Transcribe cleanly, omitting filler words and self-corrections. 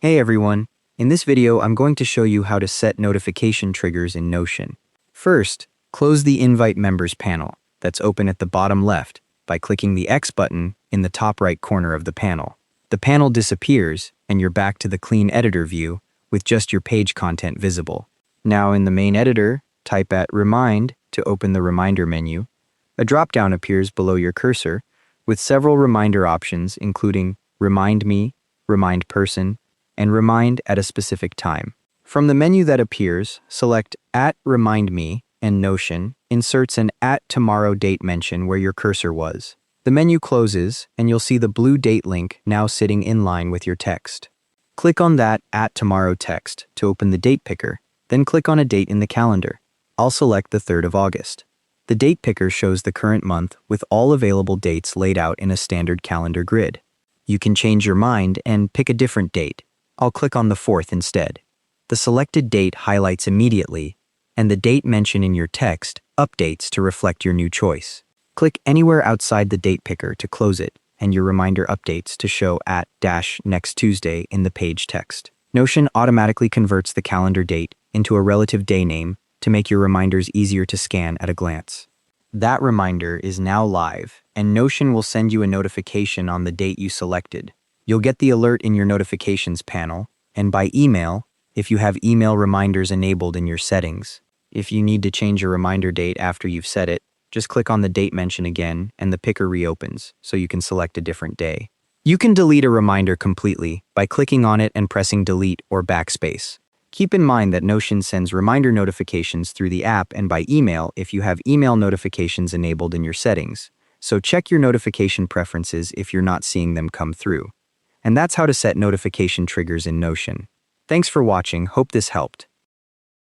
Hey everyone, in this video I'm going to show you how to set notification triggers in Notion. First, close the Invite Members panel that's open at the bottom left by clicking the X button in the top right corner of the panel. The panel disappears and you're back to the clean editor view with just your page content visible. Now in the main editor, type at Remind to open the Reminder menu. A drop-down appears below your cursor with several reminder options including Remind Me, Remind Person, and Remind at a specific time. From the menu that appears, select @RemindMe and Notion inserts an @Tomorrow date mention where your cursor was. The menu closes and you'll see the blue date link now sitting in line with your text. Click on that @Tomorrow text to open the date picker, then click on a date in the calendar. I'll select the 3rd of August. The date picker shows the current month with all available dates laid out in a standard calendar grid. You can change your mind and pick a different date. I'll click on the 4th instead. The selected date highlights immediately, and the date mentioned in your text updates to reflect your new choice. Click anywhere outside the date picker to close it, and your reminder updates to show @next Tuesday in the page text. Notion automatically converts the calendar date into a relative day name to make your reminders easier to scan at a glance. That reminder is now live, and Notion will send you a notification on the date you selected. You'll get the alert in your notifications panel, and by email, if you have email reminders enabled in your settings. If you need to change your reminder date after you've set it, just click on the date mention again and the picker reopens so you can select a different day. You can delete a reminder completely by clicking on it and pressing delete or backspace. Keep in mind that Notion sends reminder notifications through the app and by email if you have email notifications enabled in your settings, so check your notification preferences if you're not seeing them come through. And that's how to set notification triggers in Notion. Thanks for watching, hope this helped.